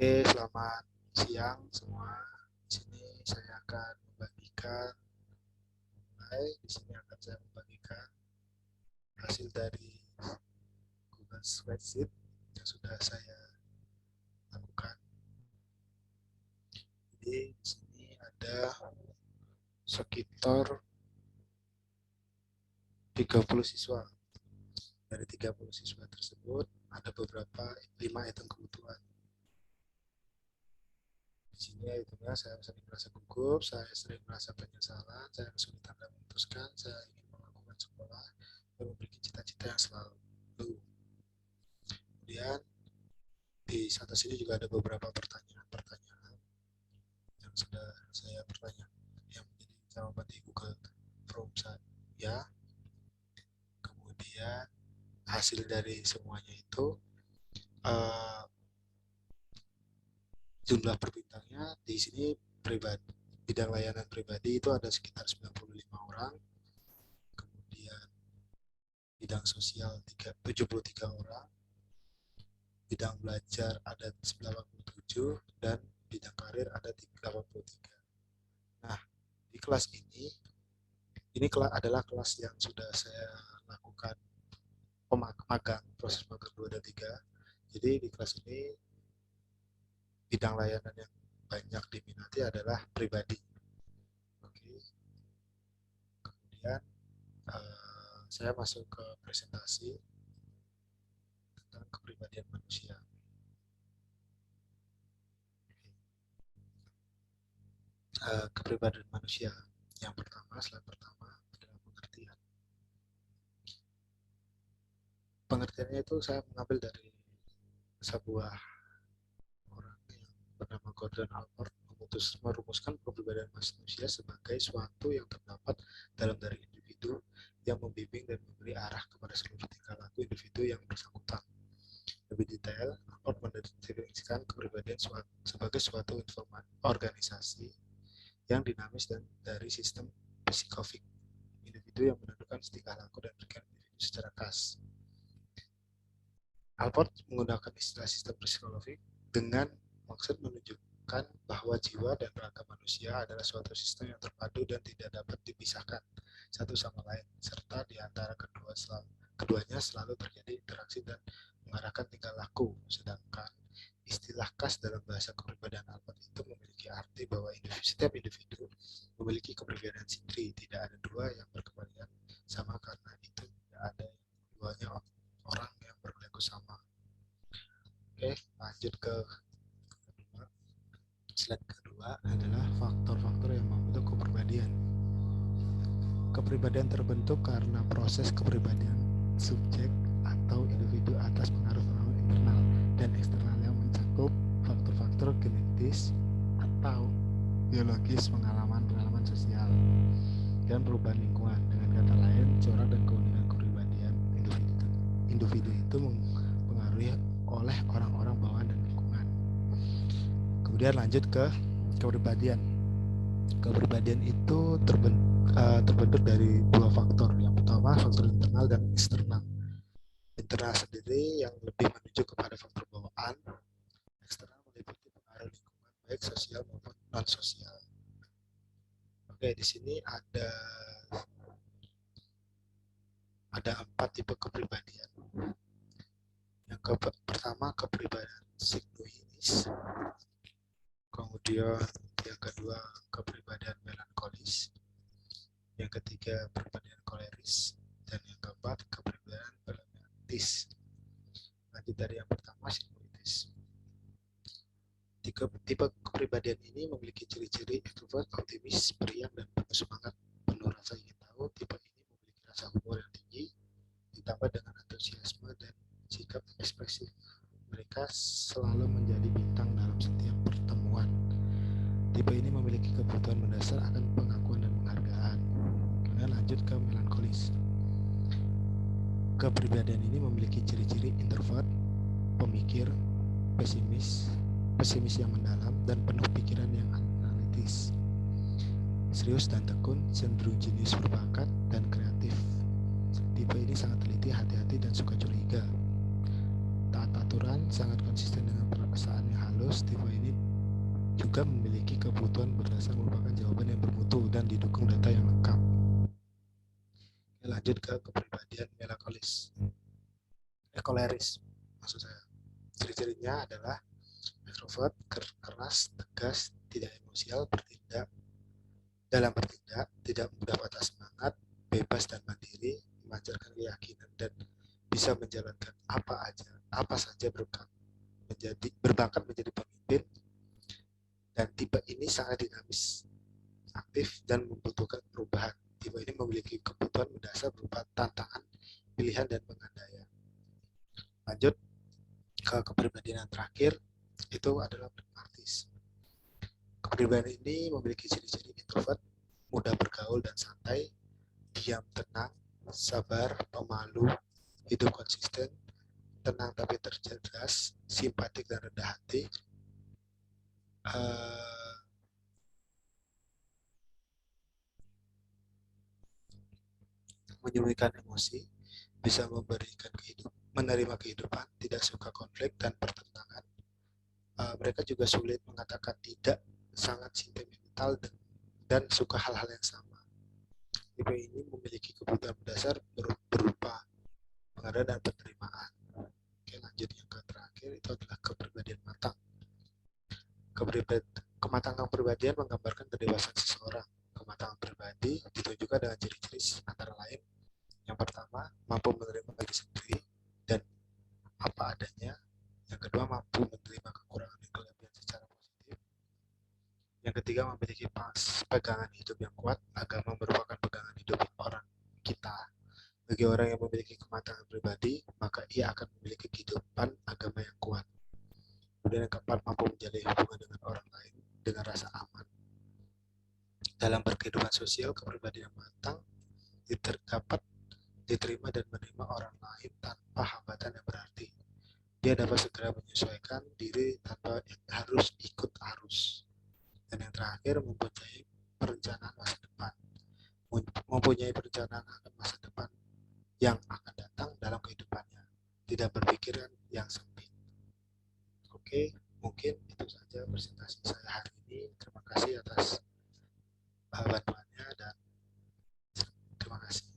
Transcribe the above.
Oke, selamat siang semua. Di sini saya akan membagikan di sini akan saya membagikan hasil dari Google Spreadsheet yang sudah saya lakukan. Jadi di sini ada sekitar 30 siswa. Dari 30 siswa tersebut ada beberapa 5 item kebutuhan. Di sini itemnya saya sering merasa gugup, saya sering merasa penyesalan, saya kesulitan dalam memutuskan, saya ingin melakukan sekolah dan memiliki cita-cita yang selalu. Kemudian di atas sini juga ada beberapa pertanyaan-pertanyaan yang sudah saya pertanyakan yang menjadi jawaban di Google Form saya. Kemudian hasil dari semuanya itu uh, jumlah perbintangnya di sini pribadi bidang layanan pribadi itu ada sekitar 95 orang, kemudian bidang sosial 73 orang, bidang belajar ada 87 dan bidang karir ada 83. Nah, di kelas ini adalah kelas yang sudah saya lakukan magang, proses magang 2 dan 3. Jadi di kelas ini bidang layanan yang banyak diminati adalah pribadi. Oke. Kemudian saya masuk ke presentasi tentang kepribadian manusia. Kepribadian manusia. Yang pertama, slide pertama adalah pengertian. Pengertiannya itu saya mengambil dari sebuah orang yang bernama Gordon Allport merumuskan kepribadian manusia sebagai suatu yang terdapat dalam diri individu yang membimbing dan memberi arah kepada seluruh tingkah laku individu yang bersangkutan. Lebih detail, Allport mendefinisikan kepribadian sebagai suatu organisasi yang dinamis dan dari sistem psikofik individu yang menentukan tingkah laku dan pikiran individu secara khas. Allport menggunakan istilah sistem psikologik dengan maksud menunjukkan bahwa jiwa dan raga manusia adalah suatu sistem yang terpadu dan tidak dapat dipisahkan satu sama lain, serta di antara keduanya selalu terjadi interaksi dan mengarahkan tingkah laku. Sedangkan istilah khas dalam bahasa kepribadian Allport itu memiliki arti bahwa setiap individu memiliki kepribadian sendiri, tidak ada dua yang berkepribadian sama karena itu tidak ada duanya orang yang berlaku sama. Oke, lanjut ke kedua. Slide kedua adalah faktor-faktor yang membentuk kepribadian. Kepribadian terbentuk karena proses kepribadian subjek atau individu atas pengaruh-pengaruh internal dan eksternal yang mencakup faktor-faktor genetis atau biologis, pengalaman sosial, dan perubahan lingkungan. Dengan kata lain, corak dan keunikan kepribadian individu itu mempengaruhi oleh orang-orang bawaan dan lingkungan. Kemudian lanjut ke kepribadian. Kepribadian itu terbentuk dari dua faktor. Yang pertama faktor internal dan eksternal. Internal sendiri yang lebih menunjuk kepada faktor bawaan. Eksternal meliputi pengaruh lingkungan baik sosial maupun non sosial. Oke, di sini ada 4 tipe kepribadian. Yang pertama kepribadian signoinis, kemudian yang kedua kepribadian melankolis, yang ketiga kepribadian koleris, dan yang keempat kepribadian pragmatis. Lanjut dari yang pertama signoinis. Tipe kepribadian ini memiliki ciri-ciri ekstrovert, optimis, periang, dan penuh semangat, penuh rasa ingin tahu. Tipe ini memiliki rasa humor yang tinggi, ditambah dengan antusiasme dan sikap ekspresif. Mereka selalu menjadi bintang dalam setiap pertemuan. Tipe ini memiliki kebutuhan mendasar akan pengakuan dan penghargaan. Kemudian lanjut ke melankolis. Kepribadian ini memiliki ciri-ciri introvert, pemikir, pesimis yang mendalam, dan penuh pikiran yang analitis. Serius dan tekun, cenderung jenius berbakat, dan kreatif. Tipe ini sangat teliti, hati-hati, dan suka curiga. Taat aturan, sangat konsisten dengan pesaannya halus, tipe ini juga memiliki kebutuhan berdasar merupakan jawaban yang bermutu dan didukung data yang lengkap. Lanjut ke kepribadian koleris. Maksud saya, ciri-cirinya adalah ekstrovert, keras, tegas, tidak emosial, bertindak, tidak mudah patah semangat, bebas dan mandiri, memancarkan keyakinan dan bisa menjalankan apa saja berbakat menjadi pemimpin, dan tipe ini sangat dinamis, aktif dan membutuhkan perubahan. Tipe ini memiliki kebutuhan mendasar berupa tantangan, pilihan dan pengandaian. Lanjut ke kepribadian terakhir, itu adalah pragmatis. Kepribadian ini memiliki ciri-ciri introvert, mudah bergaul dan santai, diam tenang, sabar, pemalu, hidup konsisten, tenang tapi tercerdas, simpatik dan rendah hati, menyembunyikan emosi, bisa menerima kehidupan, tidak suka konflik dan pertentangan. Mereka juga sulit mengatakan tidak, sangat sentimental dan suka hal-hal yang sama. Tipe ini memiliki kebutuhan mendasar berupa pengadaan dan penerimaan. Oke, lanjut yang terakhir, itu adalah kepribadian matang. Kematangan kepribadian menggambarkan kedewasaan seseorang. Kematangan pribadi ditunjukkan dengan ciri-ciri antara lain: yang pertama, mampu menerima diri sendiri dan apa adanya. Yang kedua, mampu menerima kekurangan dan kelebihan secara positif. Yang ketiga, memiliki pegangan hidup yang kuat. Agama merupakan pegangan hidup orang kita. Bagi orang yang memiliki kematangan pribadi, maka ia akan memiliki kehidupan agama yang kuat. Kemudian yang keempat, mampu menjalin hubungan dengan orang lain dengan rasa aman. Dalam berkehidupan sosial, kepribadian matang dapat diterima dan menerima orang lain tanpa hambatan yang berarti. Dia dapat segera menyesuaikan diri tanpa harus ikut arus. Dan yang terakhir, mempunyai perencanaan masa depan. Mempunyai perencanaan akan masa depan yang akan datang dalam kehidupannya. Tidak berpikiran yang sempit. Oke, mungkin itu saja presentasi saya hari ini. Terima kasih atas bantuannya dan terima kasih.